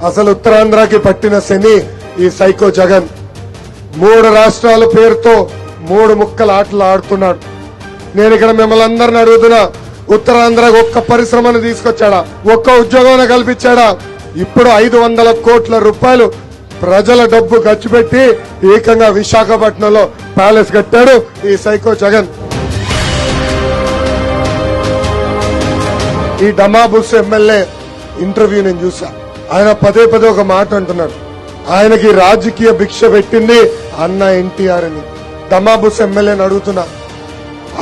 అసలు ఉత్తరాంధ్రకి పట్టిన శని ఈ సైకో జగన్ 3 రాష్ట్రాల పేరుతో 3 ముక్కల ఆటలు ఆడుతున్నాడు. నేను ఇక్కడ మిమ్మల్ని అందరిని అడుగుతున్నా, ఉత్తరాంధ్రకు ఒక్క పరిశ్రమను తీసుకొచ్చాడా? ఒక్క ఉద్యోగం కల్పించాడా? ఇప్పుడు 500 కోట్ల రూపాయలు ప్రజల డబ్బు ఖర్చు పెట్టి ఏకంగా విశాఖపట్నంలో ప్యాలెస్ కట్టాడు ఈ సైకో జగన్. ఈ డమాబుస్ ఎమ్మెల్యే ఇంటర్వ్యూ నేను చూసా. ఆయన పదే ఒక మాట అంటున్నాడు, ఆయనకి రాజకీయ భిక్ష పెట్టింది అన్న ఎన్టీఆర్ అని. డమాబుస్ ఎమ్మెల్యేని అడుగుతున్నా,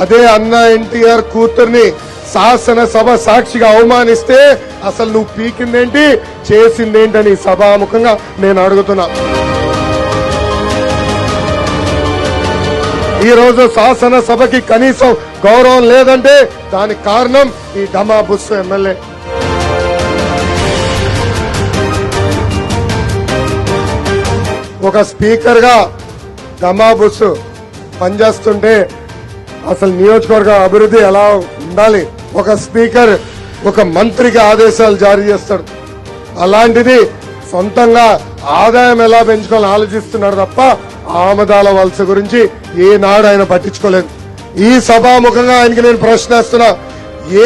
అదే అన్న ఎన్టీఆర్ కూతుర్ని శాసనసభ సాక్షిగా అవమానిస్తే అసలు నువ్వు పీకిందేంటి, చేసిందేంటని సభాముఖంగా నేను అడుగుతున్నా. ఈ రోజు శాసనసభకి కనీసం గౌరవం లేదంటే దానికి కారణం ఈ డమాబుస్ ఎమ్మెల్యే. ఒక స్పీకర్ గా డమాబుస్ పనిచేస్తుంటే అసలు నియోజకవర్గ అభివృద్ధి ఎలా ఉండాలి? ఒక స్పీకర్ ఒక మంత్రికి ఆదేశాలు జారీ చేస్తాడు. అలాంటిది సొంతంగా ఆదాయం ఎలా పెంచుకోవాలని ఆలోచిస్తున్నాడు తప్ప ఆమదాల వలస గురించి ఏనాడు ఆయన పట్టించుకోలేదు. ఈ సభాముఖంగా ఆయనకి నేను ప్రశ్నిస్తున్నా,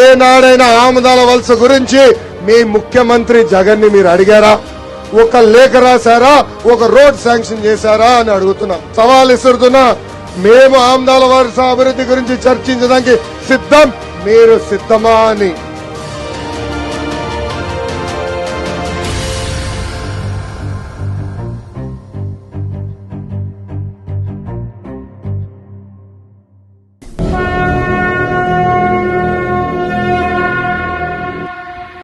ఏనాడైనా ఆమదాల వలస గురించి మీ ముఖ్యమంత్రి జగన్ ని మీరు అడిగారా? ఒక లేఖ రాశారా? ఒక రోడ్ శాంక్షన్ చేశారా అని అడుగుతున్నా, సవాల్ ఇస్తున్నా. మేము ఆమదాల వలస అభివృద్ధి గురించి చర్చించడానికి సిద్ధం, మీరు సిద్ధమా అని.